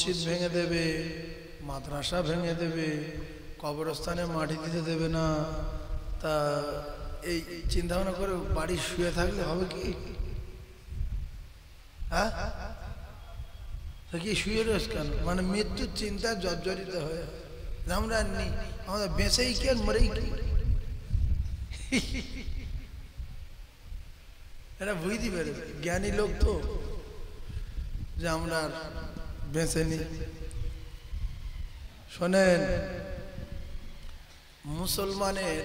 মসজিদ ভেঙে দেবে, মাদ্রাসা ভেঙে দেবে, কবরস্থানে মাটি দিতে দেবে না। তা এই চিন্তা ভাবনা করে বাড়ি শুয়ে থাকলে হবে কি? হ্যাঁ, কি শুয়ে রয়েছে কেন? মানে মৃত্যুর চিন্তা জর্জরিত হয়ে আমরা নেই, আমাদের বেঁচেই কি আর মরেই কি? এটা বুঝতে পেরেছে জ্ঞানী লোক তো, যে আমরা বেঁচে নি। শোনেন, মুসলমানের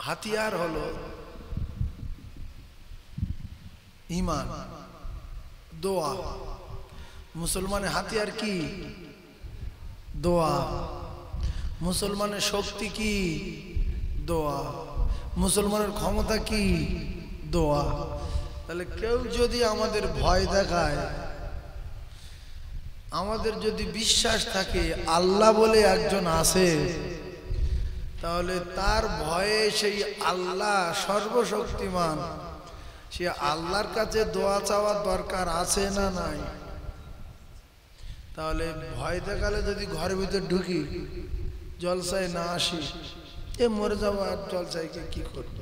হাতিয়ার হলো ঈমান, দোয়া। মুসলমানের হাতিয়ার কি? দোয়া। মুসলমানের শক্তি কি? দোয়া। মুসলমানের ক্ষমতা কি? দোয়া। তাহলে কেউ যদি আমাদের ভয় দেখায়, আমাদের যদি বিশ্বাস থাকে আল্লাহ বলে একজন আছে, তাহলে তার ভয়ে সেই আল্লাহ সর্বশক্তিমান, সে আল্লাহর কাছে দোয়া চাওয়ার দরকার আছে না নাই? তাহলে ভয় দেখালে যদি ঘরের ভিতর ঢুকি, জলসায় না আসি, এ মরে যাবো আর জলসায় কি করবো,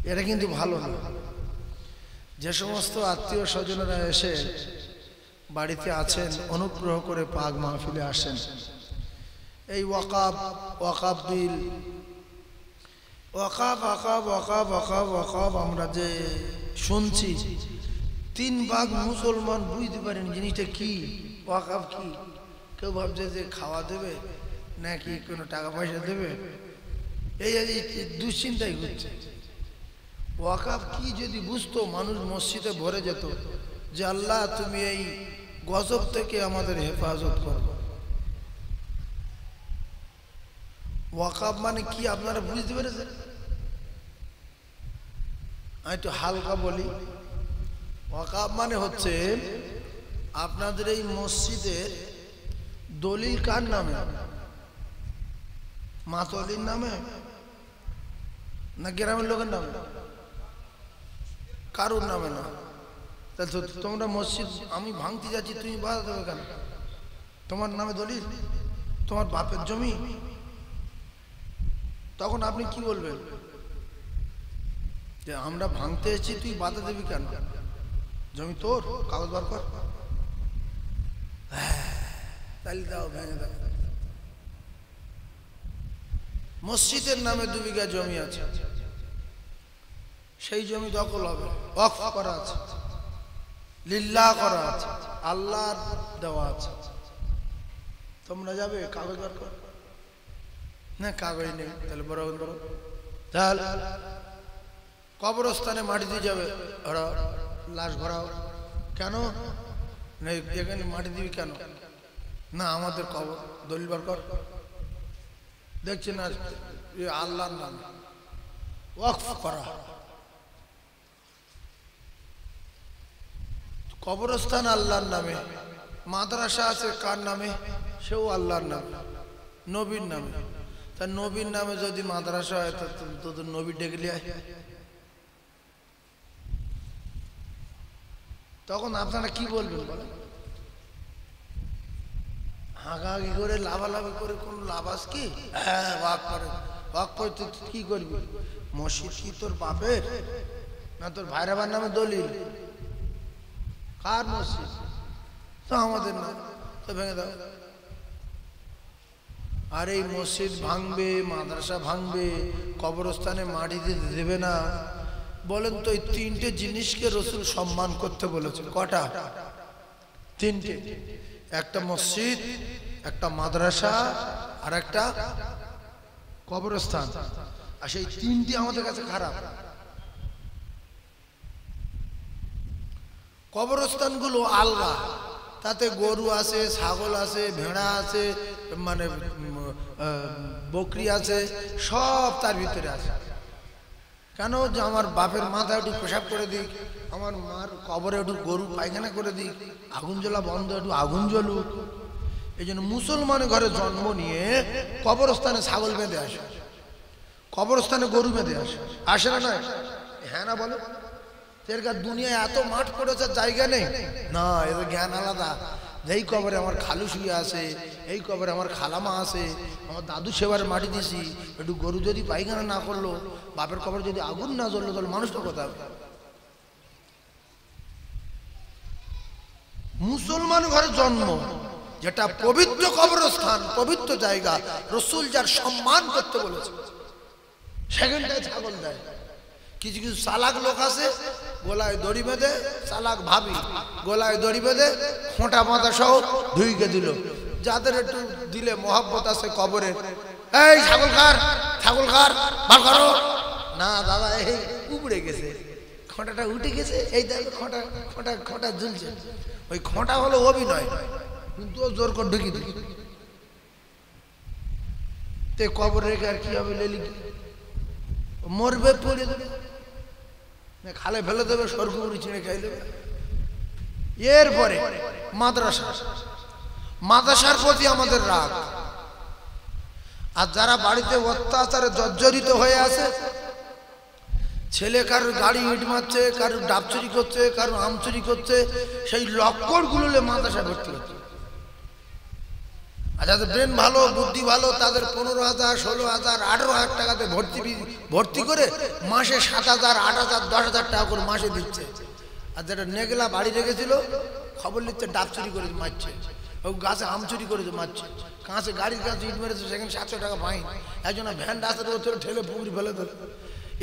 এটা কিন্তু ভালো না। যে সমস্ত আত্মীয় স্বজনেরা এসে বাড়িতে আছেন, অনুগ্রহ করে পাক মাহফিলে আসেন। এই ওয়াকাব বিল, ওয়াকাব আমরা যে শুনছি, 3 ভাগ মুসলমান বুঝতে পারেন জিনিসটা কি, ওয়াকাব কি। কেউ ভাবছে যে খাওয়া দেবে নাকি কোনো টাকা পয়সা দেবে, এই দুশ্চিন্তাই হচ্ছে। ওয়াকাব কি যদি বুঝতো, মানুষ মসজিদে ভরে যেত যে আল্লাহ তুমি এই গজব থেকে আমাদের হেফাজত করো। ওয়াকাব মানে কি আপনারা বুঝতে পেরেছেন? আমি একটু হালকা বলি। ওয়াকাব মানে হচ্ছে আপনাদের এই মসজিদের দলিল কার নামে? মাতলির নামে না গ্রামের লোকের নামে? কারোর নামে না। তাহলে তোমরা মসজিদ আমি ভাঙতে যাচ্ছি, তুমি বাধা দেবে কেন? তোমার নামে দলিল, তোমার বাপের জমি, তখন আপনি কি বলবেন? যে আমরা ভাঙতে এসেছি, তুই বাধা দেবি কেন? জমি তোর, কাগজ বার কর। তাহলে দাও, ভেঙে দাও। মসজিদের নামে 2 বিঘা জমি আছে, সেই জমি দখল হবে, ওয়াকফ করা আছে, লিল্লাহ করা আছে, আল্লাহর দেওয়া আছে। তোমরা যাবে কাগজ বার কর না? কাগজ নেই, তাহলে বরাবর করো। তাহলে কবরস্থানে মাটি দিয়ে যাবে, লাশ ভরাও কেন? এখানে মাটি দিবি কেন? না আমাদের কবর, দলিল বার কর। দেখছি না আল্লাহর নাম ওয়াকফ করা। কবরস্থান আল্লাহর নামে, মাদ্রাসা আছে কার নামে? সেও আল্লাহর নামে, নবীর নামে। তা নবীর নামে যদি মাদ্রাসা হয়, তোদের নবী ডেকে আয়। তখন আপনারা কি বলবেন বলেন? হাঁকাহাঁকি করে লাভালাভি করে কোন লাভ আছে কি? হ্যাঁ, ওয়াক করে, ওয়াক করে তুই কি করবি? মসজিদ কি তোর বাপের না তোর ভাইরাবার নামে দলিল? কার মসজিদ? তো আমাদের না, তো ভেঙে দাও। আর এই মসজিদ ভাঙবে, মাদ্রাসা ভাঙবে, কবরস্থানে মাটি দিতে দেবে না। বলেন তো এই 3টে জিনিসকে রসুল সম্মান করতে বলেছে। কটা? 3টে। একটা মসজিদ, একটা মাদ্রাসা, আর একটা কবরস্থান। আর সেই 3টি আমাদের কাছে খারাপ। কবরস্থানগুলো আলগা, তাতে গরু আছে, ছাগল আছে, ভেড়া আছে, মানে বকরি আছে, সব তার ভিতরে আছে। কেন? যে আমার বাপের মাথায় একটু পেশাব করে দিক, আমার মার কবরে একটু গরু পায়খানা করে দিক, আগুন জ্বলা বন্ধ, একটু আগুন জ্বলুক। এই জন্য মুসলমানের ঘরে জন্ম নিয়ে কবরস্থানে ছাগল বেঁধে আসে, কবরস্থানে গরু বেঁধে আসে, আসে না? নয়? হ্যাঁ না বলো? দুনিয়ায় এত মাঠ পড়েছে, জায়গা নেই না? এদের জ্ঞান আলাদা। এই কবরে আমার খালু শুয়ে আছে, এই কবরে আমার খালামা আছে, আমার দাদু সেবার মাটি দিছি, একটু গরু যদি পায়খানা না করলো, বাপের কবরে যদি আগুন না জ্বললো, তাহলে মানুষটা কোথায়? মুসলমান ঘরে জন্ম, যেটা পবিত্র কবরস্থান, পবিত্র জায়গা, রসুল যার সম্মান করতে বলেছে, সেখানটায় ছাগল দেয়। কিছু কিছু চালাক লোক আছে, গলায় দড়ি বেঁধে, চালাক ভাবি গলায় দড়ি বেঁধে খোঁটা মাথা সহ ধুইকে দিল। যাদের একটু দিলে মহাব্বত আছে কবরে, এই ছাগল কার, ছাগল কার, বার করো না দাদা, এই উবড়ে গেছে, খোঁটাটা উঠে গেছে, এই দেখো খোঁটা খোঁটা খোঁটা ঝুলছে। ওই খোঁটা হলো অভিনয়, কিন্তু ও জোর করে ঢুকি দিল। তে কবর রেখে আর কি হবে? লেলি মরবে, পড়ে দেবে, খালে ফেলে দেবে, স্বর্গপুরি ছিঁড়ে খাই দেবে। এরপরে মাদ্রাসা, মাদ্রাসার প্রতি আমাদের রাগ। আর যারা বাড়িতে অত্যাচারে জর্জরিত হয়ে আছে, ছেলে কারোর গাড়ি ইট মারছে, কারোর ডাব চুরি করছে, কারোর আম চুরি করছে, সেই লক্করগুলো মাদ্রাসায় ভর্তি হচ্ছে। আর যাদের ব্রেন ভালো, বুদ্ধি ভালো, তাদের 15,000, 16,000, 18,000 টাকাতে ভর্তি করে মাসে 7,000, 8,000, 10,000 টাকা করে মাসে দিচ্ছে। আর যেটা নেগলা বাড়ি রেখেছিল, খবর নিচ্ছে ডাব চুরি করে মারছে, ও গাছে আম চুরি করেছে মারছে, কাঁচে গাড়ির কাছে ইট মেরেছে, সেখানে 700 টাকা ফাইন। একজন ভ্যান রাস্তার উপর ঠেলে পুকুরি ফেলে দেবে।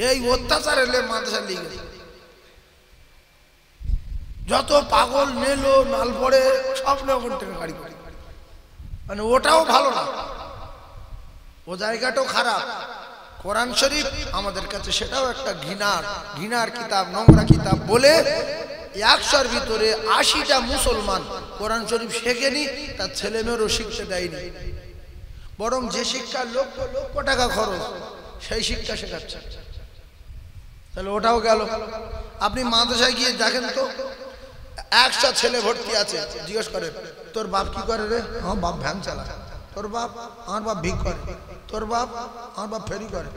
এই অত্যাচার এলে মাদ্রাসা লিগে যত পাগল নেলো নাল পড়ে সব রকম গাড়ি করে, মানে ওটাও ভালো না, ও জায়গাটাও খারাপ। কোরআন শরীফ আমাদের কাছে সেটাও একটা ঘৃণার কিতাব, নোংরা কিতাব বলে 100-র ভিতরে 80টা মুসলমান কোরআন শরীফ শেখেনি, তার ছেলে মেয়েরও শিখতে দেয়নি, বরং যে শিক্ষা লক্ষ লক্ষ টাকা খরচ, সেই শিক্ষা শেখাচ্ছে। তাহলে ওটাও গেল। আপনি মাদ্রাসায় গিয়ে দেখেন তো, 100 ছেলে ভর্তি আছে, জিজ্ঞেস করে তোর বাপ কি করে রে? আমার বাপ ভ্যান চালায়। তোর বাপ? আমার বাপ ভিক করে। তোর বাপ? আমার বাপ ফেরি করে।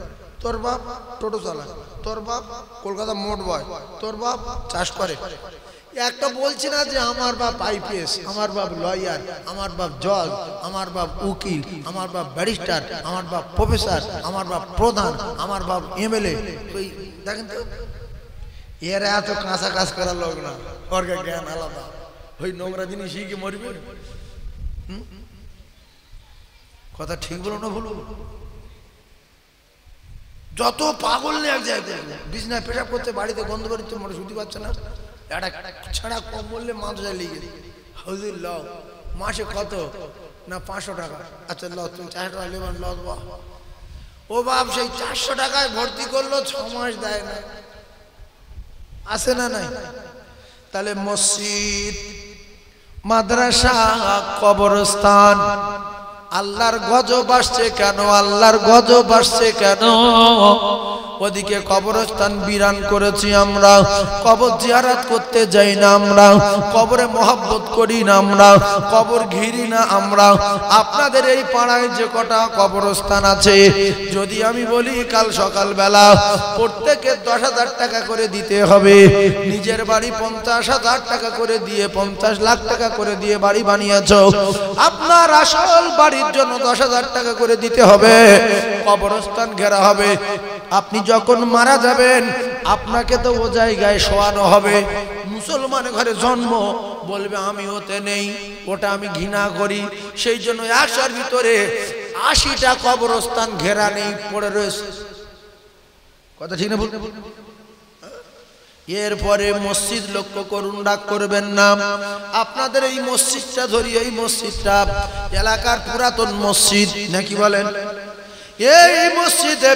তোর বাপ টোটো চালায়। তোর বাপ কলকাতা মোট বয়। তোর বাপ চাষ করে। একটা বলছি না যে আমার বাপ আইপিএস, আমার বাপ লয়ার, আমার বাপ জজ, আমার বাপ উকিল, আমার বাপ ব্যারিস্টার, আমার বাপ প্রফেসর, আমার বাপ প্রধান, আমার বাপ এমএলএ। ওই দেখেন তো, এরা এত কাঁচা কাজ করার লোক না, ওর জ্ঞান আলাদা। ওই নোংরা জিনিস শিখে মরবে। কথা ঠিক বলো না ভুলো? যত পাগল নিয়ে এক জায়গায় বিছনায় পেশাব করতে, বাড়িতে গন্ধ বাড়িতে মনে শুনতে পাচ্ছে না, একটা ছাড়া কম বললে মাদ্রাসায় লিখে হুজুর লও মাসে কত না 500 টাকা। আচ্ছা লও, তুমি 400 টাকা নেবেন, লও। ও বাপ সেই 400 টাকায় ভর্তি করলো, 6 মাস দেয় না, আছে না নাই? তাহলে মসজিদ, মাদ্রাসা, কবরস্থান, আল্লাহর গজব আসছে কেন? আল্লাহর গজব আসছে কেন? ওদিকে কবরস্থান বিরান করেছি আমরা, কবর জিয়ারত করতে যাই না আমরা, কবরে মহব্বত করি না আমরা, কবর ঘিরি না আমরা। আপনাদের এই পাড়ায় যে কটা কবরস্থান আছে, যদি আমি বলি কাল সকালবেলা প্রত্যেকে 10,000 টাকা করে দিতে হবে, নিজের বাড়ি 50,000 টাকা করে দিয়ে 50 লাখ টাকা করে দিয়ে বাড়ি বানিয়েছ, আপনার আসল বাড়ির জন্য 10,000 টাকা করে দিতে হবে, কবরস্থান ঘেরা হবে। আপনি যখন মারা যাবেন, আপনাকে তো ও জায়গায় শোয়ানো হবে। মুসলমান ঘরে জন্ম, বলবে আমি ওতে নেই, ওটা আমি ঘৃণা করি। সেই জন্য 100-র ভিতরে 80টা কবরস্থান ঘেরা নেই, পড়ে রয়েছে। কথা ঠিক না? বলতে এরপরে মসজিদ লক্ষ্য করুন, রাগ করবেন না। আপনাদের এই মসজিদটা ধরি, এই মসজিদটা এলাকার পুরাতন মসজিদ নাকি বলেন? এই মসজিদে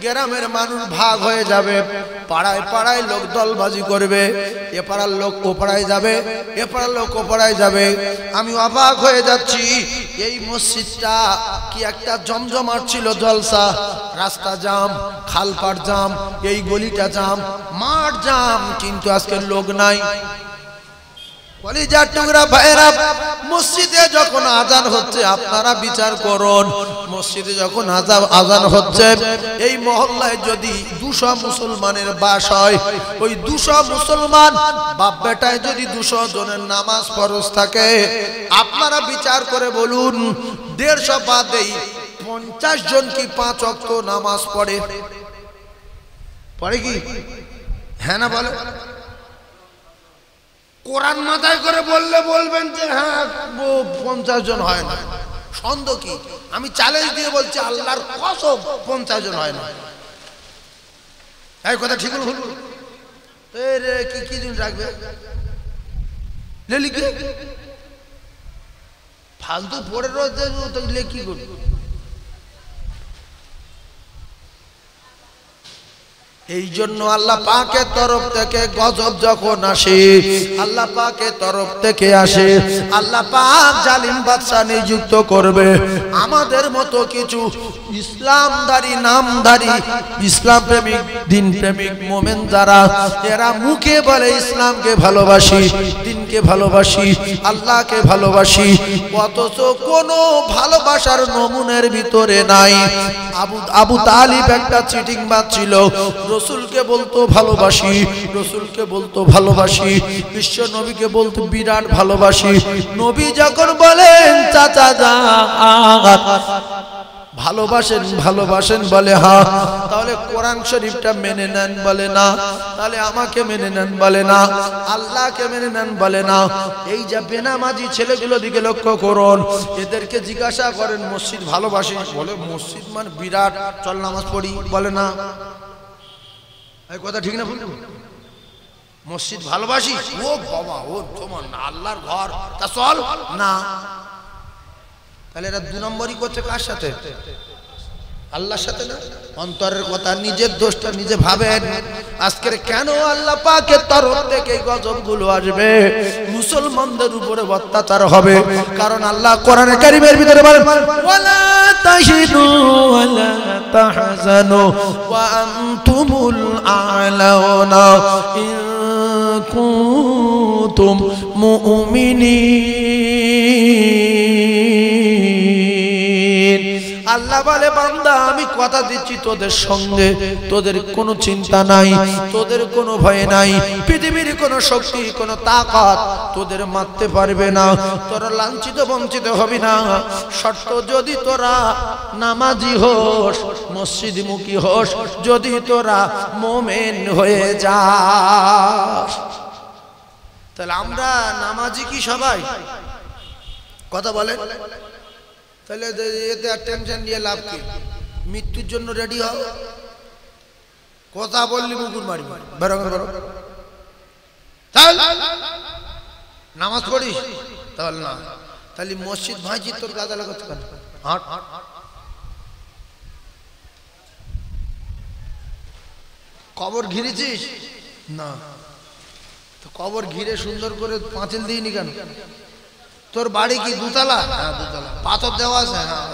গ্রামের মানুষ ভাগ হয়ে যাবে, পাড়ায় পাড়ায় লোক দলবাজি করবে, এ পাড়ার লোক ও পাড়ায় যাবে, এ পাড়ার লোক ও পাড়ায় যাবে। আমি অবাক হয়ে যাচ্ছি, এই মসজিদটা কি একটা জমজমাট ছিল, জলসা, রাস্তা জাম, খালপাড় জাম, এই গলিটা জাম, মাঠ জাম, কিন্তু আজকে লোক নাই। কলিজার টুকরা ভাইরা, মসজিদে যখন আজান হচ্ছে আপনারা বিচার করুন, মসজিদে যখন আজান হচ্ছে এই মহল্লায় যদি 200 মুসলমানের বাস হয়, ওই 200 মুসলমান বাপ বেটায় যদি 200 জনের নামাজ ফরজ থাকে, আপনারা বিচার করে বলুন 150 বাদেই 50 জন কি 5 ওয়াক্ত নামাজ পড়ে? পড়ে কি? হ্যাঁ না বলে? কোরআন মাথায় করে বললে বলবেন যে হ্যাঁ 50 জন হয় না, সন্দেহ কি? আমি চ্যালেঞ্জ দিয়ে বলছি আল্লাহর কসম 50 জন হয় না। এই কথা ঠিক হলো? কি দিন রাখবে লিখে ফালতু পড়ে রোজ কি করবে? এই জন্য আল্লাহ পাকের তরফ থেকে গজব যখন আসে, আল্লাহ পাকের তরফ থেকে আসে, আল্লাহ পাক জালিম বাদশা নিযুক্ত করবে। আমাদের মতো কিছু ইসলামদারি নামদারি ইসলাম প্রেমিক দিন প্রেমিক মোমেন যারা, এরা মুখে বলে ইসলামকে ভালোবাসি, দিনকে ভালোবাসি, আল্লাহকে ভালোবাসি, অথচ কোনো ভালোবাসার নমুনের ভিতরে নাই। আবু তালিব একটা চিটিংবাজ ছিল, রসুলকে বলতো ভালোবাসি, রসুলকে বলতো ভালোবাসি, বিশ্ব নবীকে বলতো বিরাট ভালোবাসি। নবী যখন বলেন চাচা যা ভালোবাসেন ভালোবাসেন বলে হ্যাঁ, তাহলে কোরআন শরীফটা মেনে নেন বলে না, তাহলে আমাকে মেনে নেন বলে না, আল্লাহকে মেনে নেন বলে না। এই যে বেনামাজি ছেলেগুলো দিকে লক্ষ্য করুন, এদেরকে জিজ্ঞাসা করেন মসজিদ ভালোবাসি বলে, মসজিদ মানে বিরাট, চল নামাজ পড়ি বলে না। এই কথা ঠিক না ভুল? মসজিদ ভালোবাসি, ও বাবা ও তোমার আল্লাহর ঘর, তা চল না। তাহলে এরা 2 নম্বরই করছে কার সাথে? আল্লাহর সাথে না। অন্তরের কথা, নিজের দোষটা নিজে ভাবেন। আজকের কেন আল্লাহ পাকের তরফ থেকে গজবগুলো আসবে, মুসলমানদের উপরে অত্যাচার হবে? কারণ আল্লাহ কোরআনে কারীমের ভিতরে বলেন ওয়ালা তাহিনু ওয়ালা তাহজানু ওয়া আনতুমুল আ'লাউনা ইন কুনতুম মুমিনিন। আল্লাহ বলে বান্দা আমি কথা দিচ্ছি তোদের সঙ্গে, তোদের কোনো চিন্তা নাই, তোদের কোনো ভয় নাই, পৃথিবীর কোনো শক্তি কোনো তাকাত তোদের মারতে পারবে না, তোরা লাঞ্ছিত বঞ্চিত হবি না, শর্ত যদি তোরা নামাজি হোস, মসজিদমুখী হোস, যদি তোরা মুমিন হয়ে যাস। তাহলে আমরা নামাজি কি সবাই? কথা বলে। তাহলে এতে আর টেনশন নিয়ে লাভ কি? মৃত্যুর জন্য রেডি হও, কথা বললি মুকুর মারবি, বেরো বেরো। নামাজ পড়িস তাহলে না, তাহলে মসজিদ ভাইছি তোর গাদালা করতে পারে। হাট কবর ঘিরেছিস না, তো কবর ঘিরে সুন্দর করে পাঁচিল দিইনি কেন? তোর বাড়ি কি 2 তলা? হ্যাঁ 2 তলা। পাথর দেওয়া আছে? হ্যাঁ।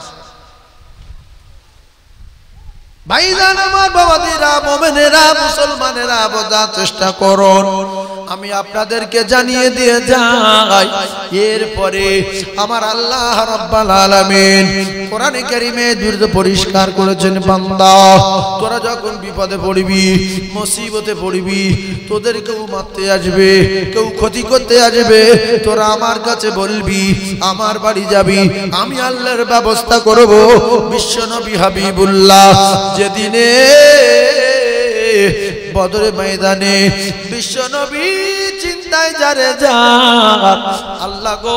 ভাইজান আমার, বাবাদিরা, মুমিনেরা, মুসলমানেরা বোঝার চেষ্টা করুন। আমি আপনাদেরকে জানিয়ে দিয়ে যাই, এরপরে আমার আল্লাহ রাব্বুল আলামিন কোরআনে কারীমে দুর্দ পরিষ্কার করেছেন, বান্দা তোরা যখন বিপদে পড়বি, মুসিবতে পড়বি, তোদের কেউ মারতে আসবে, কেউ ক্ষতি করতে আসবে, তোরা আমার কাছে বলবি, আমার বাড়ি যাবি, আমি আল্লাহর ব্যবস্থা করব। বিশ্বনবী হাবিবুল্লাহ যেদিনে বদরে ময়দানে বিশ্বনবী চিন্তায় যারে যা, আল্লাহ গো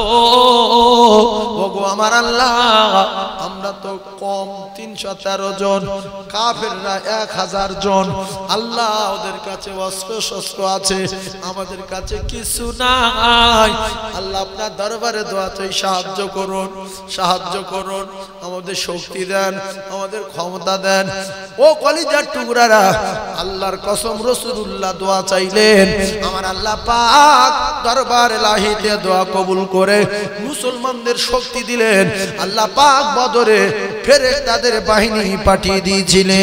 ও গো আমার আল্লাহ, আমরা তো কম 313 জন, কাফেররা 1000 জন, আল্লাহ ওদের কাছে অস্ত্র শস্ত্র আছে, আমাদের কাছে কিছু নাই। আল্লাহ আপনার দরবারে দোয়া চাই, সাহায্য করুন, সাহায্য করুন, আমাদের শক্তি দেন, আমাদের ক্ষমতা দেন। ও কলিজার টুকরারা, আল্লাহর কসম রাসূলুল্লাহ দোয়া চাইলেন, আমার আল্লাহ পাক দরবার ইলাহিতে দোয়া কবুল করে মুসলমানদের শক্তি দিলেন। আল্লাহ পাক বদরে ফেরেশতাদের বাহিনী পাঠিয়ে দিয়েছিলেন।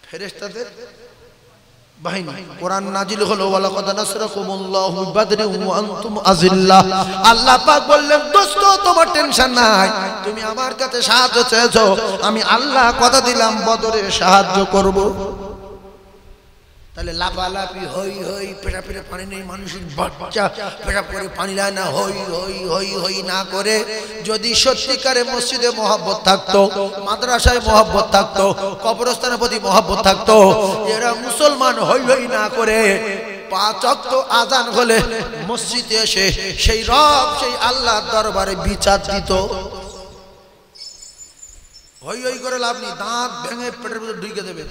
ফেরেশতাদের বাহিনী। কোরআন নাজিল হলো ওয়ালাকাদ নাসরাকুমুল্লাহু বিবাদরিন ওয়া আনতুম আযিল্লাহ। আল্লাহ পাক বললেন দোস্ত তোমার টেনশন নাই, তুমি আমার কাছে সাহায্য চেয়েছো, আমি আল্লাহ কথা দিলাম বদরে সাহায্য করব। তাহলে লাফালাফি হই হই পেটা পেটা পানি নেই, মানুষের বাচ্চা পেটা করে পানি লায় না, হই হই হই হই না করে যদি সত্যিকারে মসজিদে মহব্বত থাকতো, মাদ্রাসায় মহব্বত থাকতো, কবরস্থানের প্রতি মহব্বত থাকতো, এরা মুসলমান হই হই না করে 5 ওয়াক্ত আজান হলে মসজিদে এসে সেই রব সেই আল্লাহর দরবারে বিচার দিত। হই হই করে লাভ নেই, দাঁত ভেঙে পেটের ভিতর ঢুকে দেবে।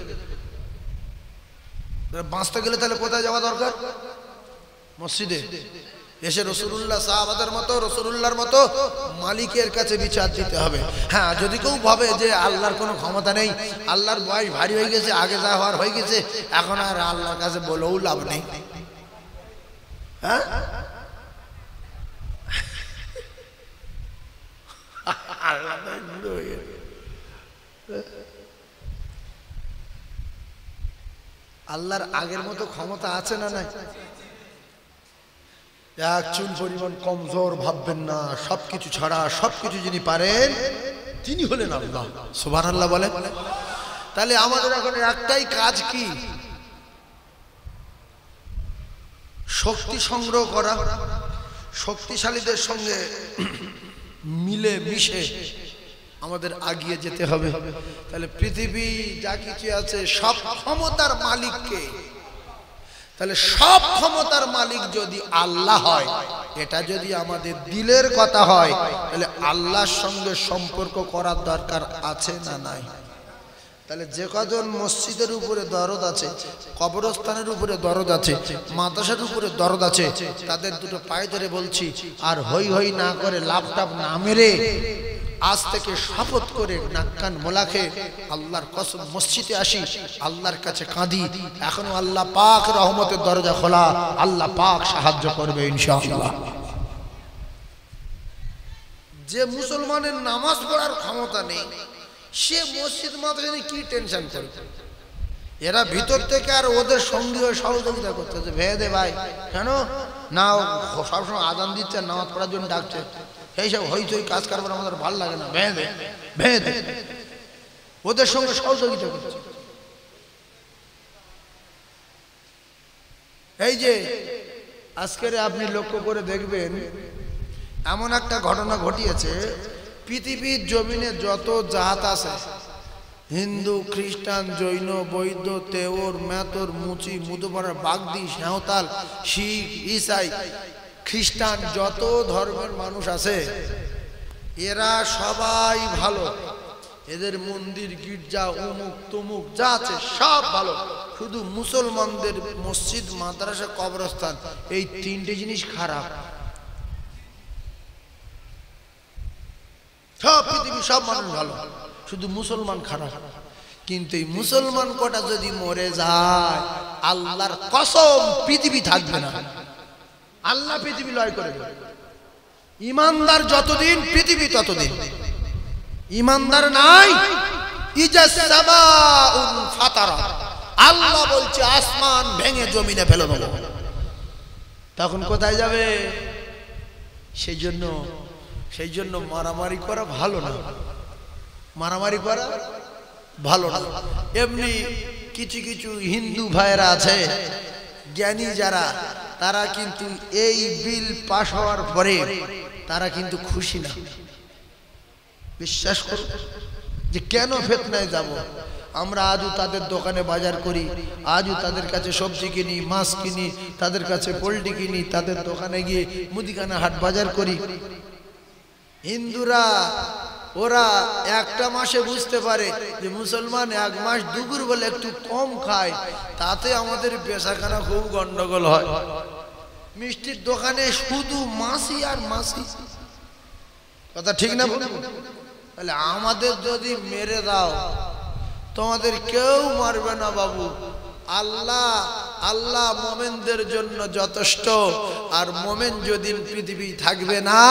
বাঁচতে গেলে তাহলে কোথায় যাওয়া দরকার? মসজিদে এসে রাসূলুল্লাহ সাহাবাদের মতো রাসূলুল্লাহর মতো মালিকের কাছে বিচার দিতে হবে। হ্যাঁ, যদি কেউ ভাবে যে আল্লাহর কোনো ক্ষমতা নেই, আল্লাহর বয়স ভারী হয়ে গেছে, আগে যা হওয়ার হয়ে গেছে, এখন আর আল্লাহর কাছে বলেও লাভ নেই। হ্যাঁ, আল্লাহর আগের মতো ক্ষমতা আছে না নাই? এক চুল পরিমাণ কমজোর ভাববেন না, সবকিছু ছাড়া সবকিছু যিনি পারেন তিনি হলেন আল্লাহ। সুবহানাল্লাহ বলেন। তাহলে আমাদের এখন একটাই কাজ, কি? শক্তি সংগ্রহ করা, শক্তিশালীদের সঙ্গে মিলে মিশে আমাদের আগিয়ে যেতে হবে। তাহলে পৃথিবী যা কিছু আছে সব ক্ষমতার মালিক কে? তাহলে সব ক্ষমতার মালিক যদি আল্লাহ হয়, এটা যদি আমাদের দিলের কথা হয়, তাহলে আল্লাহর সঙ্গে সম্পর্ক করার দরকার আছে না নাই? তাহলে যে কজন মসজিদের উপরে দরদ আছে, কবরস্থানের উপরে দরদ আছে, মাদ্রাসার উপরে দরদ আছে, তাদের দুটো পায়ে ধরে বলছি, আর হই হই না করে লাভটাপ না মেরে আজ থেকে শপথ করে নাক্কান মোলাখে আল্লাহর কসম মসজিদে আসি, আল্লাহর কাছে কাঁদি। এখনো আল্লাহ পাক রহমতের দরজা খোলা, আল্লাহ পাক সাহায্য করবে ইনশাআল্লাহ। যে মুসলমানের নামাজ পড়ার ক্ষমতা নেই, সে মসজিদ মাদ্রাসা নিয়ে কি টেনশন করে? এরা ভিতর থেকে আর ওদের সঙ্গী হয়ে সহযোগিতা করতেছে, ভেয়ে দে ভাই, কেন না সবসময় আজান দিচ্ছে, নামাজ পড়ার জন্য ডাকছে, এইসব হইচই কাজ কারবার আমাদের ভালো লাগে না, ভেয়ে দে ভেয়ে দে, ওদের সঙ্গে সহযোগিতা করছে। এই যে আজকের আপনি লক্ষ্য করে দেখবেন, এমন একটা ঘটনা ঘটিয়েছে, পৃথিবীর জমিনে যত জাত আছে, হিন্দু, খ্রিস্টান, জৈন, বৌদ্ধ, তেওর, মেতর, মুচি, মুদুপাড়া, বাগদি, সাঁওতাল, শিখ, ইসাই, খ্রিস্টান, যত ধর্মের মানুষ আছে, এরা সবাই ভালো। এদের মন্দির, গির্জা, উমুক তুমুক যা আছে সব ভালো। শুধু মুসলমানদের মসজিদ, মাদ্রাসা, কবরস্থান, এই তিনটে জিনিস খারাপ। সব পৃথিবী সব মানুষ ভালো, শুধু মুসলমান খারাপ। কিন্তু এই মুসলমান কটা যদি মরে যায়, আল্লাহর কসম পৃথিবী থাকবে না, আল্লাহ পৃথিবী লয় করে দেবে। ইমানদার যতদিন পৃথিবী ততদিন, ইমানদার নাই, আল্লাহ বলছে আসমান ভেঙে জমিনে ফেলে দেব। তখন কোথায় যাবে? সেই জন্য মারামারি করা ভালো না, মারামারি করা ভালো না। এমনি কিছু কিছু হিন্দু ভাইরা আছে জ্ঞানী যারা, তারা কিন্তু এই বিল পাশ হওয়ার পরে তারা কিন্তু খুশি না। বিশ্বাস করো যে কেন ফিতনায় যাব? আমরা আজও তাদের দোকানে বাজার করি, আজও তাদের কাছে সবজি কিনি, মাছ কিনি, তাদের কাছে পোল্ট্রি কিনি, তাদের দোকানে গিয়ে মুদিখানা হাট বাজার করি। হিন্দুরা ওরা একটা মাসে বুঝতে পারে যে মুসলমান এক মাস দুপুর বলে একটু কম খায়, তাতে আমাদের বেচাকেনা খুব গন্ডগোল হয়। মিষ্টির দোকানে শুধু মাসি আর মাসি, কথা ঠিক না বলুন? তাহলে আমাদের যদি মেরে দাও, তোমাদের কেউ মারবে না বাবু। আল্লাহ আল্লাহ মোমেনদের জন্য যথেষ্ট। আর মোমেন যদি পৃথিবী থাকবে না,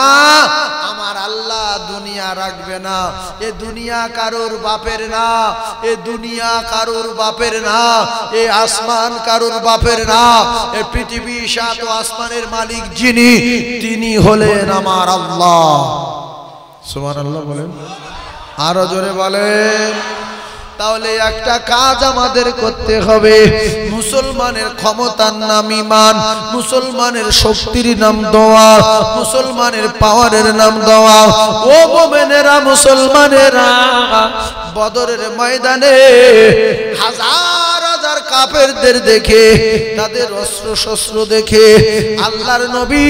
আমার আল্লাহ দুনিয়া রাখবে না। এ দুনিয়া কারোর বাপের না, এ দুনিয়া কারোর বাপের না, এ আসমান কারোর বাপের না। এ পৃথিবী সাত আসমানের মালিক যিনি, তিনি হলেন আমার আল্লাহ। সুবহানাল্লাহ বলেন, আরো জোরে বলেন। তাহলে একটা কাজ আমাদের করতে হবে। মুসলমানের ক্ষমতার নাম ঈমান, মুসলমানের শক্তির নাম দোয়া, মুসলমানের পাওয়ারের নাম দোয়া। ও মুমিনেরা, মুসলমানেরা, বদরের ময়দানে হাজার হাজার কাফেরদের দেখে, তাদের অস্ত্র শস্ত্র দেখে আল্লাহর নবী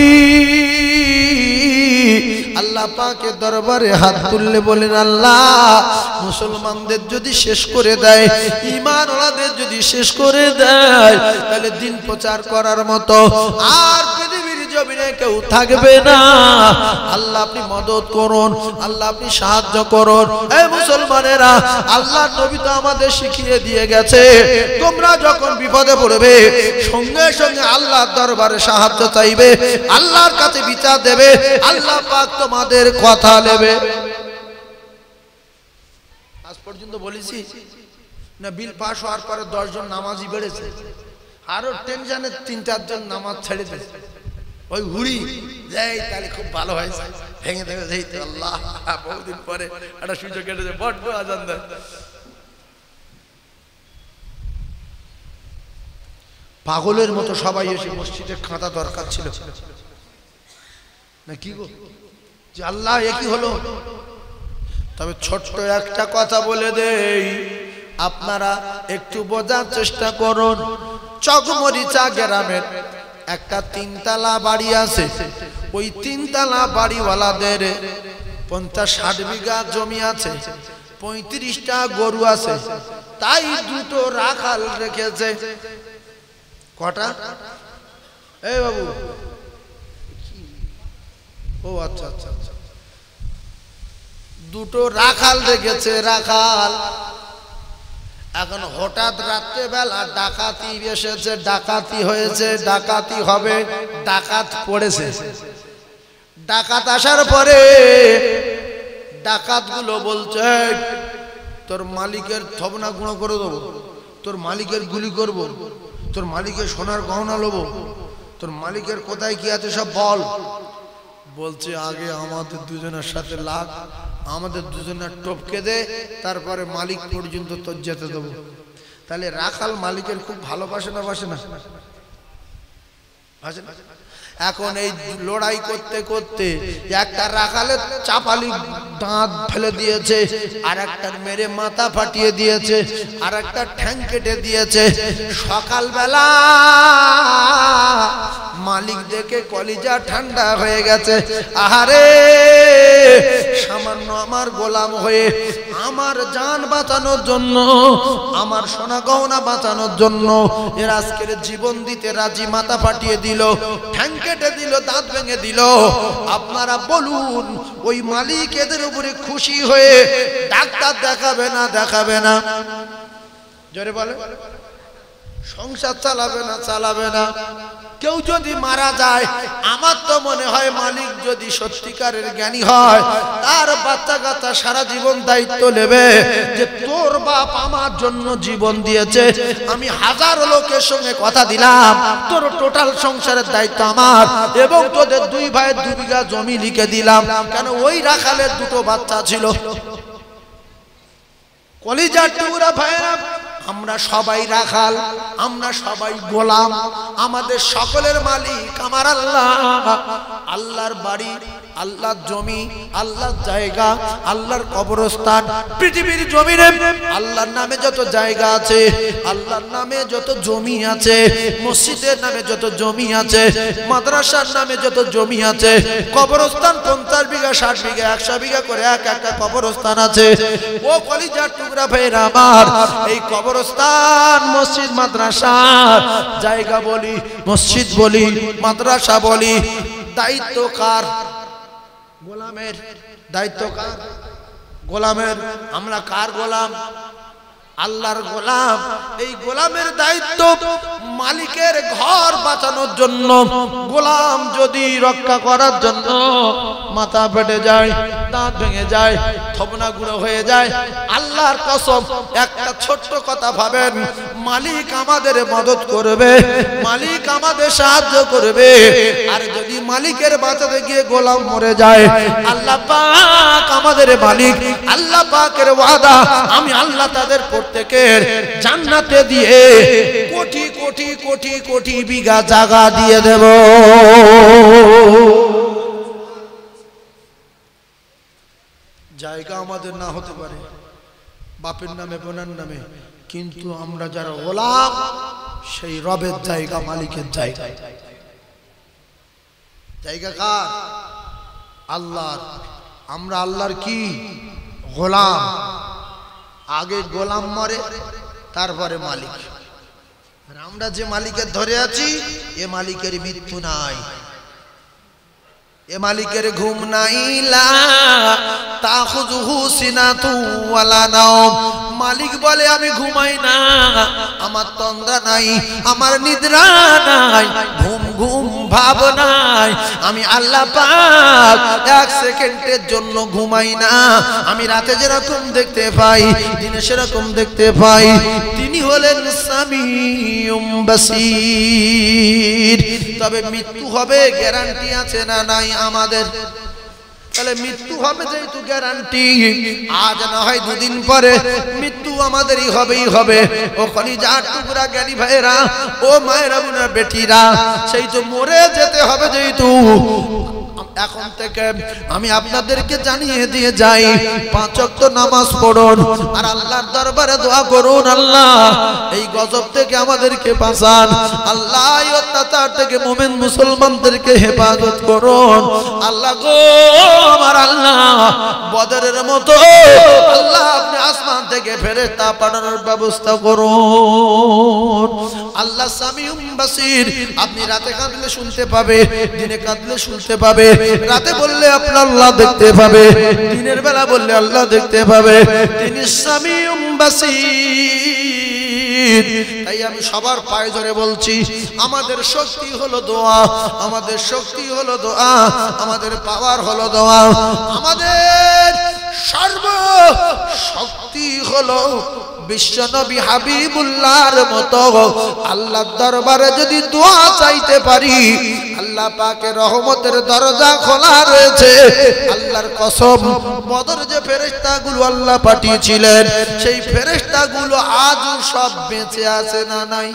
আল্লাহ পাকের দরবারে হাত তুললে বলেন, আল্লাহ মুসলমানদের যদি শেষ করে দেয়, ঈমান ওয়ালাদের যদি শেষ করে দেয়, তাহলে দিন প্রচার করার মতো আর পৃথিবীর জমিনে কেউ থাকবে না। আল্লাহ আপনি মদদ করুন, আল্লাহ আপনি সাহায্য করুন। এই মুসলমানেরা, আল্লাহর নবী তো আমাদের শিখিয়ে দিয়ে গেছে, তোমরা যখন বিপদে পড়বে সঙ্গে সঙ্গে আল্লাহর দরবারে সাহায্য চাইবে, আল্লাহর কাছে বিচার দেবে, আল্লাহ পাক তোমাদের কথা নেবে। আজ পর্যন্ত বলেছি না, বিল পাস হওয়ার পরে 10 জন নামাজি বেড়েছে, আরো টেনশনে 3-4 জন নামাজ ছেড়ে দিয়েছে। ওই হুড়ি যাই তাহলে খুব ভালো হয়েছে, ভেঙে দেবে যাই তো আল্লাহ বহুদিন পরে একটা সুযোগ কেটেছে, বড্ড আজান দেয়। পাগলের মতো সবাই এসে মসজিদে খাঁদা দরকার ছিল না কি গো, যে আল্লাহ একই হলো। তবে ছোট্ট একটা কথা বলে দেই, আপনারা একটু বোঝার চেষ্টা করুন। চকমরিচা গ্রামের একটা 3তলা বাড়ি আছে, ওই 3তলা বাড়িওয়ালাদের 50-60 বিঘা জমি আছে, 35টা গরু আছে, তাই 2টো রাখাল রেখেছে। কটা? এই বাবু, ও আচ্ছা আচ্ছা আচ্ছা, 2টো রাখাল রেখেছে। রাখাল এখন হঠাৎ রাত্রেবেলা ডাকাতি এসেছে, ডাকাতি হয়েছে, ডাকাতি হবে, ডাকাত পড়েছে। ডাকাত আসার পরে ডাকাতগুলো বলছে, তোর মালিকের থবনা গুঁড়ো করে দেবো, তোর মালিকের গুলি করব, তোর মালিকের সোনার গহনা লবো, তোর মালিকের কোথায় কি আছে সব বল। বলছে আগে আমাদের দুজনের সাথে লাগ, আমাদের দুজনের টপকে দে, তারপরে মালিক পর্যন্ত তোর যেতে দেবো। তাহলে রাখাল মালিকের খুব ভালোবাসে না, বাসে না? এখন এই লড়াই করতে করতে একটা রাখালের চাপালি দাঁত ফেলে দিয়েছে, আর একটা মেরে মাথা ফাটিয়ে দিয়েছে, আর একটা ঠ্যাং কেটে দিয়েছে। সকালবেলা মালিক দেখে কলিজা ঠান্ডা হয়ে গেছে। আহারে, সামান্য আমার গোলাম হয়ে আমার জান বাঁচানোর জন্য, আমার সোনা গহনা বাঁচানোর জন্য এর আজকের জীবন দিতে রাজি, মাথা ফাটিয়ে দিল, ঠ্যাং কেটে দিল, দাঁত ভেঙে দিল। আপনারা বলুন, ওই মালিক এদের উপরে খুশি হয়ে ডাক্তার দেখাবে না? দেখাবে না? জোরে বলে। সংসার চালাবে না? চালাবে না? কেউ যদি মারা যায়, আমার তো মনে হয় মালিক যদি সত্যিকারের জ্ঞানী হয়, তার বাচ্চা কাচ্চা সারা জীবন দায়িত্ব নেবে যে তোর বাপ আমার জন্য জীবন দিয়েছে, আমি হাজার লোকের সঙ্গে কথা দিলাম, তোর টোটাল সংসারের দায়িত্ব আমার, এবং তোদের 2 ভাইয়ের 2 বিঘা জমি লিখে দিলাম। কেন? ওই রাখালের 2টো বাচ্চা ছিল। কলিজার টুকরা ভাইরা, আমরা সবাই রাখাল, আমরা সবাই গোলাম, আমাদের সকলের মালিক আমার আল্লাহ। আল্লাহর বাড়ি, আল্লাহর জমি, আল্লাহর জায়গা, আল্লাহর কবরস্থান, পৃথিবীর জমিনে আল্লাহর নামে যত জায়গা আছে, আল্লাহর নামে যত জমি আছে, মসজিদের নামে যত জমি আছে, মাদ্রাসার নামে যত জমি আছে, কবরস্থান 50 বিঘা, 60 বিঘা, 100 বিঘা করে একটা কবরস্থান আছে। ও কলিজার টুকরা ভাইরা আমার, এই কবরস্থান, মসজিদ, মাদ্রাসা জায়গা বলি, মসজিদ বলি, মাদ্রাসা বলি, দায়িত্ব কার? গোলামের। দায়িত্ব কার? গোলামের। আমরা কার গোলাম? আল্লাহর গোলাম, এই গোলামের দায়িত্ব মালিকের ঘর বাঁচানোর জন্য। গোলাম যদি রক্ষা করার জন্য মাথা ফেটে যায়, দাঁত ভেঙে যায়, থবনা গুঁড়ো হয়ে যায়, আল্লাহর কসম একটা ছোট্ট কথা ভাবেন, মালিক আমাদের মদদ করবে, মালিক আমাদের সাহায্য করবে। আর যদি মালিকের বাঁচাতে গিয়ে গোলাম মরে যায়, আল্লাহ পাক আমাদের মালিক, আল্লাহ পাকের ওয়াদা, আমি আল্লাহ তাদের প্রত্যেকের জান্নাতে দিয়ে কোটি কোটি কোটি কোটি বিঘা জায়গা দিয়ে দেব। জায়গা আমাদের না হতে পারে, বাপের নামে বোনের নামে, কিন্তু আমরা যারা গোলাম, সেই রবের জায়গা, মালিকের জায়গা। জায়গা কার? আল্লাহর। আমরা আল্লাহর কি? গোলাম। আগে গোলাম মরে, তারপরে মালিক। আর আমরা যে মালিকের ধরে আছি, এ মালিকের মৃত্যু নাই, এ মালিকের ঘুম নাই। লা তাখুযুহু সিনাতু ওয়ালা নাওম। মালিক বলে আমি ঘুমাই না, আমার তন্দ্রা নাই, আমার নিদ্রা নাই, ঘুম ঘুম ভাব নাই। আমি আল্লাহ পাক এক সেকেন্ডের জন্য ঘুমাই না। আমি রাতে যেরকম দেখতে পাই, দিনে সেরকম দেখতে পাই। তিনি হলেন সামিউম বাসীর। তবে মৃত্যু হবে, গ্যারান্টি আছে না নাই আমাদের? তাহলে মৃত্যু হবে যেহেতু গ্যারান্টি, আজ না হয় দুদিন পরে মৃত্যু আমাদেরই হবেই হবে। ও কলিজার টুকরা জ্ঞানী ভাইরা, ও মায়েরা, বোনেরা, বেটিরা, সেই তো মরে যেতে হবে যেহেতু, এখন থেকে আমি আপনাদেরকে জানিয়ে দিয়ে যাই, 5 ওয়াক্ত নামাজ পড়ুন আর আল্লাহর দরবারে দোয়া করুন, আল্লাহ এই গজব থেকে আমাদেরকে বাঁচান, আল্লাহ এই অত্যাচার থেকে মুমিন মুসলমানদেরকে হেফাজত করুন। আল্লাহ গো আমার আল্লাহ, বদরের মতো আল্লাহ আপনি আসমান থেকে ফেরেশতা পাঠানোর ব্যবস্থা করুন। আল্লাহ সামিউম বাসীর। আপনি রাতে কাঁদলে শুনতে পাবে, দিনে কাঁদলে শুনতে পাবে। রাতে বললে আপনার আল্লাহ দেখতে পাবে, দিনের বেলা বললে আল্লাহ দেখতে পাবে। তিনি সামিউম বাসীর। তাই আমি সবার পায়ে ধরে বলছি, আমাদের শক্তি হলো দোয়া, আমাদের শক্তি হলো দোয়া, আমাদের পাওয়ার হলো দোয়া, আমাদের সর্ব শক্তি হলো বিশ্বনবী হাবিবুল্লাহর মতো আল্লাহর দরবারে যদি দোয়া চাইতে পারি, আল্লাহ পাকের রহমতের দরজা খোলা রয়েছে। আল্লাহর কসম, বদর যে ফেরেশতাগুলো আল্লাহ পাঠিয়েছিলেন, সেই ফেরেশতাগুলো আজও সব বেঁচে আছে না নাই?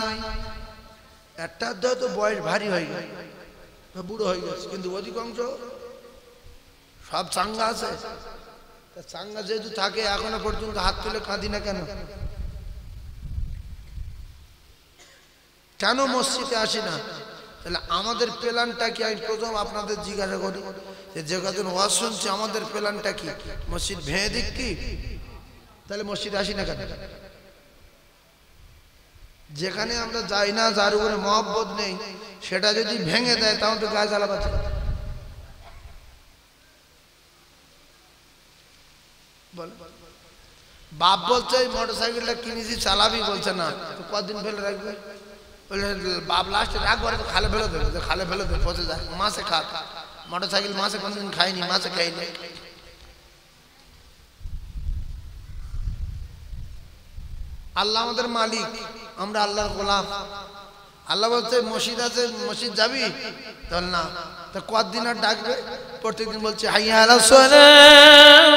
একটা তো বয়স ভারী হয়ে গেছে, বুড়ো হয়ে গেছে, কিন্তু অধিকাংশ সব চাঙ্গা আছে। চাঙ্গা যেহেতু থাকে, এখনো পর্যন্ত হাত তুলে কাঁদি না কেন? কেন মসজিদে আসি না? তাহলে আমাদের প্ল্যানটা কি? আমি প্রথম আপনাদের জিজ্ঞাসা করি, যে কজন ওয়াজ শুনছে, আমাদের প্ল্যানটা কি? মসজিদ ভেঙে দিক কি? তাহলে মসজিদে আসি না কেন? যেখানে আমরা যাই না, যার উপরে মহব্বত নেই, সেটা যদি ভেঙে দেয়, তাহলে তো গায়ে জ্বালা পাচ্ছে। বাপ বলছে মোটর সাইকেলটা কিনেছি, চালাবি, বলছে না, তো কদিন ফেলে রাখবে? বলে বাপ লাস্টে রাখবো, তো খালে ফেলে দেবে, খালে ফেলে দেবে, পচে যায়, মাসে খা। মোটর সাইকেল মাসে কোনদিন খাইনি, মাসে খাইনি। আল্লাহ আমাদের মালিক, আমরা আল্লাহর গোলাম। আল্লাহ বলছে মসজিদ আছে, মসজিদ যাবি? চল না। তা কতদিন আর ডাকবে? প্রত্যেকদিন বলছে হাইয়া আলাস সালাম।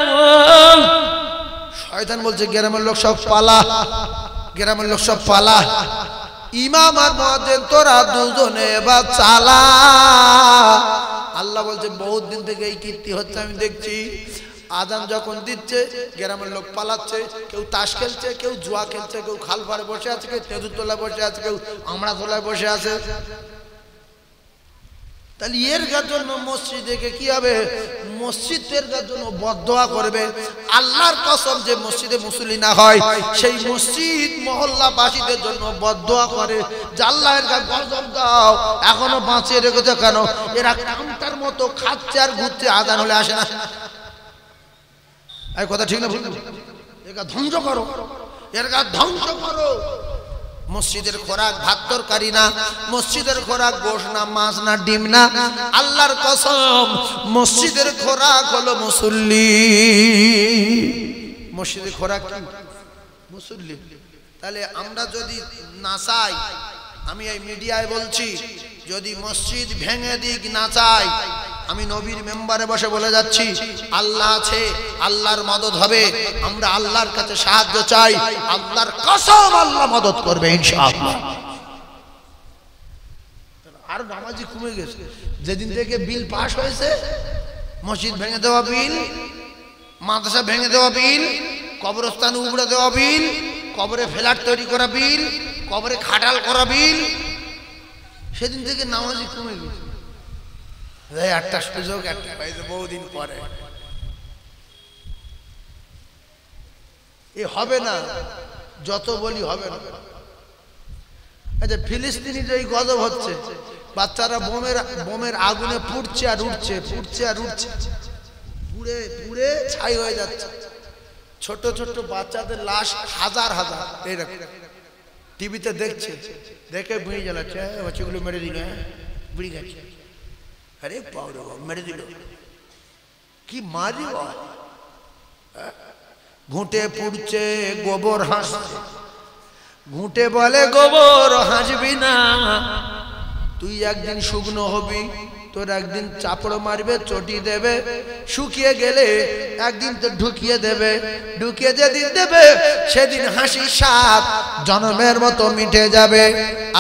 শয়তান বলছে গ্রামের লোক সব পালা, গ্রামের লোক সব পালা। ইমাম আর মুয়াজ্জিন তোরা দুজনে বা চালা। আল্লাহ বলছে বহুত দিন থেকে এই কীর্তি হচ্ছে, আমি দেখছি। আজান যখন দিচ্ছে, গ্রামের লোক পালাচ্ছে, কেউ তাস খেলছে, কেউ জুয়া খেলছে, কেউ খাল পাড়ে বসে আছে, কেউ তেঁতুর তলায় বসে আছে, কেউ আমড়া তলায় বসে আছে। তাহলে এর জন্য মসজিদে কি হবে? মসজিদের জন্য বদদোয়া করবে। আল্লাহর কসম, যে মসজিদে মুসল্লি না হয়, সেই মসজিদ মহল্লাবাসীদের জন্য বদদোয়া করে যে আল্লাহ এর গজব দাও, এখনো বাঁচিয়ে রেখেছে কেন? এরা কামটার মতো খাচ্ছে আর ঘুরছে, আজান হলে আসে না। এই কথা ঠিক না ভুল? এরা ধ্বংস করো, এর গা ধ্বংস করো। মসজিদের খোরাক ভাত তরকারি না, মসজিদের খোরাক গোশত না, মাছ না, ডিম না, আল্লাহর কসম মসজিদের খোরাক হলো মুসল্লি। মসজিদের খোরাক কি? মুসল্লি। তাহলে আমরা যদি না চাই, আমি এই মিডিয়ায় বলছি, যদি মসজিদ ভেঙে দিক না চাই, আমি নবীর মেম্বারে বসে বলে যাচ্ছি, আল্লাহ আছে, আল্লাহর মদদ হবে। আমরা আল্লাহর কাছে সাহায্য চাই, আল্লাহর কসম আল্লাহ মদদ করবে ইনশাআল্লাহ। আর নামাজি কমে গেছে যেদিন থেকে বিল পাস হয়েছে, মসজিদ ভেঙে দেওয়া বিল, মাদ্রাসা ভেঙে দেওয়া বিল, কবরস্থান উবড়ে দেওয়া বিল, কবরে ফ্ল্যাট তৈরি করা বিল, কবরে খাটাল করা বিল, সেদিন থেকে নামাজি কমে গেছে। একটা সুযোগ একটা পাইছে বহুদিন পরে, এ হবে না, যত বলি হবে না। আচ্ছা, ফিলিস্তিনি যে গজব হচ্ছে, বাচ্চারা বোমের আগুনে পুড়ছে আর উঠছে, পুড়ছে আর উঠছে, পুড়ে পুড়ে ছাই হয়ে যাচ্ছে। ছোট ছোট বাচ্চাদের লাশ হাজার হাজার এইরকম টিভিতে দেখছে, দেখে বুড়ি জ্বালাচ্ছে, বাচ্চাগুলো মেরে দিল, বুড়ি গেছে, আরে পাউরে মেরে দিল, কি মারি, ঘুঁটে পুড়ছে, গোবর হাসছে, ঘুঁটে বলে গোবর হাসবি না, তুই একদিন শুকনো হবি, তোর একদিন চাপড় মারবে, চটি দেবে, শুকিয়ে গেলে একদিন তো ঢুকিয়ে দেবে, ঢুকিয়ে যেদিন দেবে সেদিন হাসি সাত জন্মের মতো মিটে যাবে।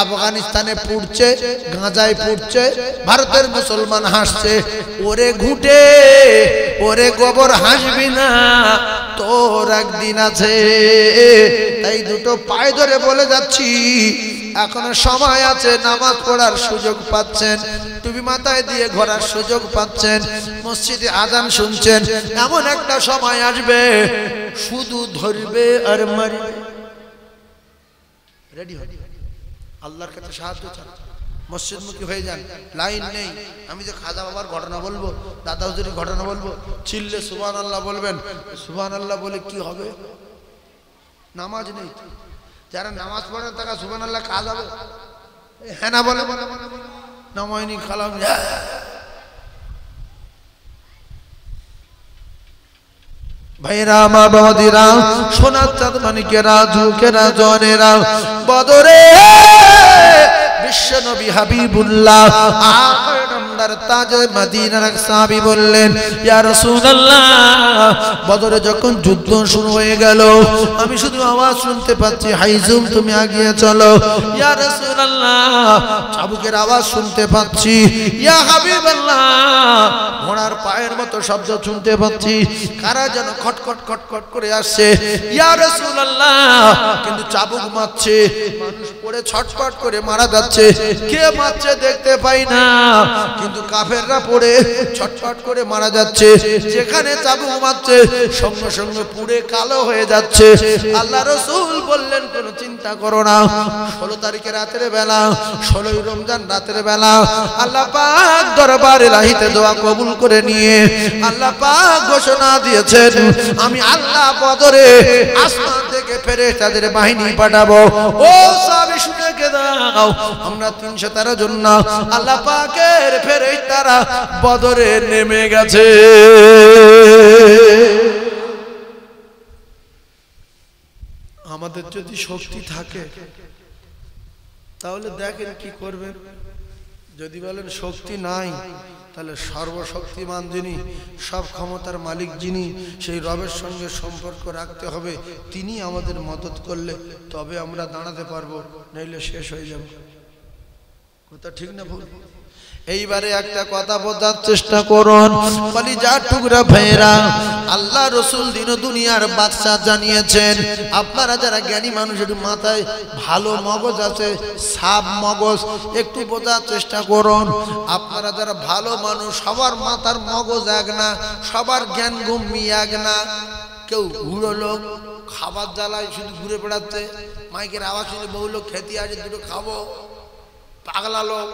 আফগানিস্তানে পুড়ছে, গাঁজায় পুড়ছে, ভারতের মুসলমান হাসছে, ওরে ঘুঁটে, ওরে গোবর হাসবি না, তোর একদিন আছে। তাই দুটো পায়ে ধরে বলে যাচ্ছি, এখনো সময় আছে, নামাজ পড়ার সুযোগ পাচ্ছেন, টুপি মাথায় দিয়ে ঘোরার সুযোগ পাচ্ছেন, মসজিদে আজান শুনছেন, এমন একটা সময় আসবে শুধু ধরবে আর মারবে। রেডি হন, আল্লাহর কাছে সাহায্য চান, মসজিদমুখী হয়ে যান। লাইন নেই, আমি যে খাজা বাবার ঘটনা বলবো, দাদা হুজুরের ঘটনা বলবো, চিল্লে সুবহানাল্লাহ বলবেন। সুবহানাল্লাহ বলে কি হবে? নামাজ নেই। যারা নামাজ পড়েন তারা সুবহানাল্লাহ কাজ হবে? হ্যাঁ না বলে, নামাইনি কালাম। ভাইরা আমার বাবাদিরা, সোনার চাঁদ মানিকেরা, ঝুঁকেরা, জনেরা, বদরে বিশ্ব নবী হাবিবুল্লাহ নামদার তাজে মদিনার এক সাহাবী বললেন, ইয়া রাসূলুল্লাহ, বদরে যখন যুদ্ধ শুরু হয়ে গেল, আমি শুধু আওয়াজ শুনতে পাচ্ছি, হাইজুম তুমি এগিয়ে চলো। ইয়া রাসূলুল্লাহ, চাবুকের আওয়াজ শুনতে পাচ্ছি। ইয়া হাবিবাল্লাহ, ঘোড়ার পায়ের মতো শব্দ শুনতে পাচ্ছি, কারা যেন খটখট খটখট করে আসছে। ইয়া রাসূলুল্লাহ, কিন্তু চাবুক মারছে, মানুষ পড়ে ছটফট করে মারা যাচ্ছে, কে মারছে দেখতে পাই না, কিন্তু কাফেররা পড়ে ছটফট করে মারা যাচ্ছে। যেখানে চাবুক মারছে সঙ্গে সঙ্গে পুড়ে কালো হয়ে যাচ্ছে। আল্লাহ রাসূল বললেন, কোনো চিন্তা করো না, 16 তারিখে রাতের বেলা, 16ই রমজান রাতের বেলা, আল্লাহ পাক দরবারে ইলাহিতে দোয়া কবুল করে নিয়ে আল্লাহ পাক ঘোষণা দিয়েছেন, আমি আল্লাহ বদরে আসমান থেকে ফেরেশতাদের বাহিনী পাঠাবো। ও সাহাবী শুনে কে দাও, আমরা 313 জন না, আল্লাহ পাকের ফেরেশতারা বদরে নেমে গেছে। আমাদের যদি শক্তি থাকে তাহলে দেখেন কি করবেন। যদি বলেন শক্তি নাই, তাহলে সর্বশক্তিমান যিনি, সব ক্ষমতার মালিক যিনি, সেই রবের সঙ্গে সম্পর্ক রাখতে হবে। তিনি আমাদের মদত করলে তবে আমরা দাঁড়াতে পারবো, নইলে শেষ হয়ে যাব। কথা ঠিক না ভুল? এইবারে একটা কথা বোঝার চেষ্টা করুন, কলিজার টুকরা ভাইরা, আল্লাহ রাসূল দিন দুনিয়ার বাদশা জানিয়েছেন। আপনারা যারা জ্ঞানী মানুষ, একটু মাথায় ভালো মগজ আছে, সাব মগজ, একটু বোঝার চেষ্টা করুন। আপনারা যারা ভালো মানুষ, সবার মাথার মগজ এক না, সবার জ্ঞান গম্যি এক না। কেউ ঘুরো লোক, খাবার জ্বালায় শুধু ঘুরে বেড়াচ্ছে, মাইকের আওয়াজ শুনে বহু লোক খেতে আছে, দুটো খাবো, পাগলা লোক।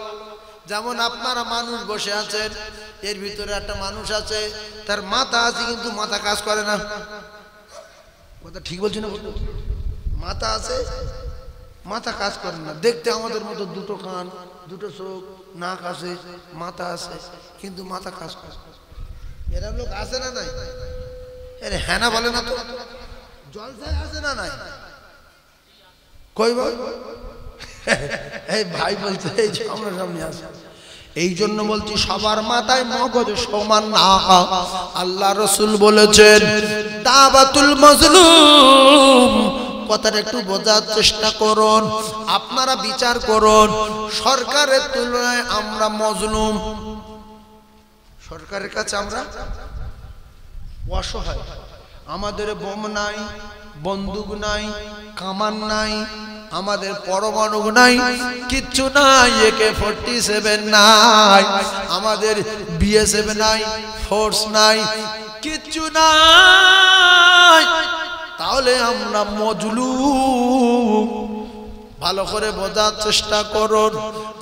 যেমন আপনারা মানুষ বসে আছেন, এর ভিতরে একটা মানুষ আছে, তার মাথা আছে কিন্তু মাথা কাজ করে না। কথা ঠিক বলছি না? মাথা আছে, মাথা কাজ করে না। দেখতে আমাদের মতো দুটো কান, দুটো চোখ, নাক আছে, মাথা আছে, কিন্তু মাথা কাজ করে। এরকম লোক আছে না নাই? আরে হ্যাঁ না বলে না তো, জলসায় আছে না নাই? কই ভাই? এই ভাই বলছে এই সামনে আছে। এই জন্য বলছি সবার মাথায় মগজ সমান না। আল্লাহ রাসূল বলেছেন দাওয়াতুল মাজলুম, কথাটা একটু বোঝার চেষ্টা করুন, আপনারা বিচার করুন। সরকারের তুলনায় আমরা মজলুম, সরকারের কাছে আমরা অসহায়। আমাদের বোম নাই, বন্দুক নাই, কামান নাই, আমাদের পরমাণু নাই, কিচ্ছু নাই, AK-47 নাই, আমাদের BSF নাই, ফোর্স নাই, কিচ্ছু নাই। তাহলে আমরা মজলুম। ভালো করে বোঝার চেষ্টা করুন।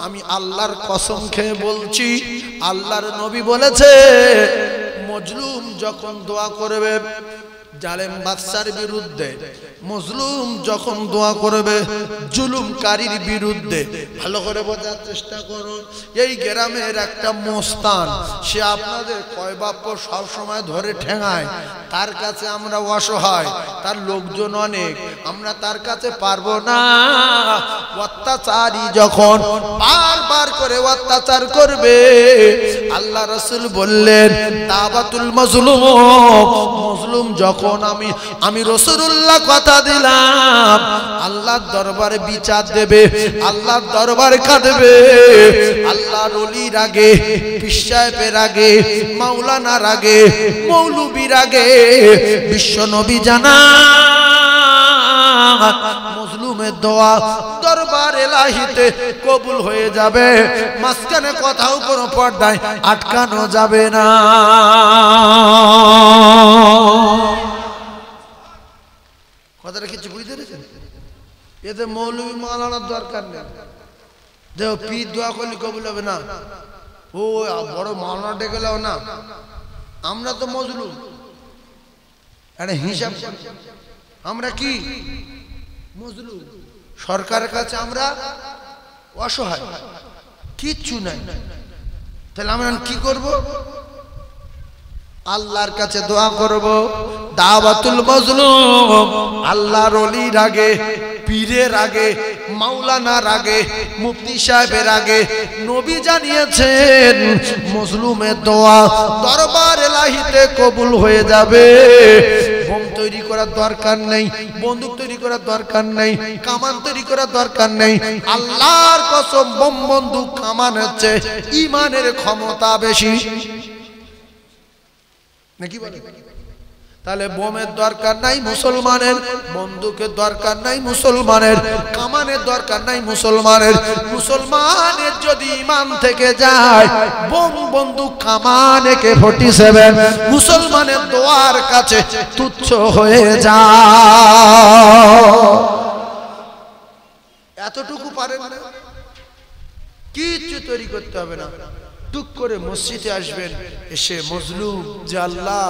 আমি আল্লাহর কসম খেয়ে বলছি, আল্লাহর নবী বলেছে মজলুম যখন দোয়া করবে জালেম বাদশার বিরুদ্ধে, মজলুম যখন দোয়া করবে জুলুমকারীর বিরুদ্ধে, ভালো করে বোঝার চেষ্টা করুন। এই গ্রামের একটা মোস্তান, সে আপনাদের কয় বাপ্য সব সময় ধরে ঠেঙায়, তার কাছে আমরা অসহায়, তার লোকজন অনেক, আমরা তার কাছে পারবো না। অত্যাচারী যখন বারবার করে অত্যাচার করবে, আল্লাহ রাসূল বললেন দাওয়াতুল মাজলুম, মজলুম যখন আমি রাসূলুল্লাহ কথা দিলাম, আল্লাহর দরবারে বিচার দেবে, আল্লাহর দরবারে কাঁদবে। আল্লাহর ওলির আগে, পীর সাহেবের আগে, মাওলানার আগে, মৌলবীর আগে বিশ্ব নবী জানান মজলুমের দোয়া দরবার এলাহিতে কবুল হয়ে যাবে। মাঝখানে কোথাও কোনো পর্দায় আটকানো যাবে না। কথাটা কিছু বুঝতে পেরেছেন? এতে মৌলবী মাওলানার দরকার নেই। দেখো পীর দোয়া করলে কবুল হবে না, ও বড় মাওলানা ডেকে লাও না। আমরা তো মজলুম, একটা হিসাব আমরা কি মজলুম। সরকারের কাছে আমরা অসহায়, কিচ্ছু নাই। তাহলে আমরা কি করব? আল্লাহর কাছে দোয়া করব। দাওয়াতুল মাজলুম আল্লাহর ওলির আগে, পীরের আগে, মাওলানার আগে, মুফতি সাহেবের আগে নবী জানিয়েছেন মজলুমের দোয়া দরবার এলাহিতে কবুল হয়ে যাবে। বোম তৈরি করার দরকার নেই, বন্দুক তৈরি করার দরকার নেই, কামান তৈরি করার দরকার নেই। আল্লাহর কসম, বোম বন্দুক কামান হচ্ছে ঈমানের ক্ষমতা বেশি নাকি বলে? তাহলে বোমের দরকার নাই মুসলমানের, বন্দুকের দরকার নাই মুসলমানের, কামানের দরকার নাই মুসলমানের। মুসলমানের যদি ঈমান থেকে যায়, বোম বন্দুক কামান AK-47 মুসলমানের দোয়ার কাছে তুচ্ছ হয়ে যায়। এতটুকু পারেন না, কিচ্ছু তৈরি করতে হবে না। টুক করে মসজিদে আসবেন, এসে মজলুম যে আল্লাহ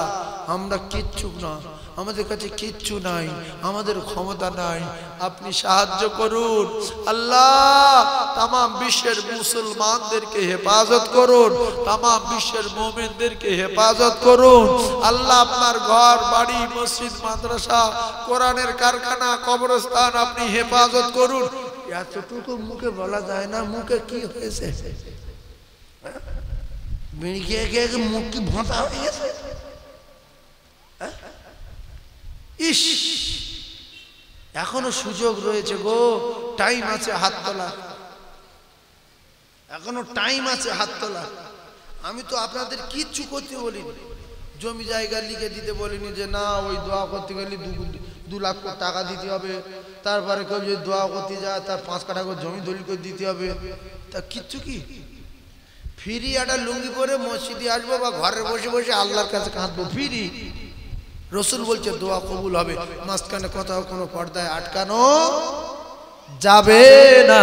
আমরা কিচ্ছু না, আমাদের কাছে কিচ্ছু নাই, আমাদের ক্ষমতা নাই, আপনি সাহায্য করুন। আল্লাহ তামাম বিশ্বের মুসলমানদেরকে হেফাজত করুন, তামাম বিশ্বের মুমিনদেরকে হেফাজত করুন। আল্লাহ আপনার ঘর বাড়ি, মসজিদ, মাদ্রাসা, কোরআনের কারখানা, কবরস্থান আপনি হেফাজত করুন। এতটুকু মুখে বলা যায় না? মুখে কি হয়েছে? মুখ কি ভোঁতা হয়ে গেছে? ইস, এখনো সুযোগ রয়েছে গো, টাইম আছে হাত তোলা, এখনো টাইম আছে হাত তোলা। আমি তো আপনাদের কিচ্ছু করতে বলিনি, জমি জায়গা লিখে দিতে বলিনি যে না ওই দোয়া করতে গেলে 2 লাখ টাকা দিতে হবে, তারপরে কেউ যদি দোয়া করতে যায় তার 5 কাঠা করে জমি দলিল করে দিতে হবে। তা কিচ্ছু কি ফ্রি একটা লুঙ্গি পরে মসজিদে আসবো বা ঘরে বসে বসে আল্লাহর কাছে কাঁদবো, ফ্রি। রসুল বলছে দোয়া কবুল হবে, মাঝখানে কোথাও কোনো পর্দায় আটকানো যাবে না।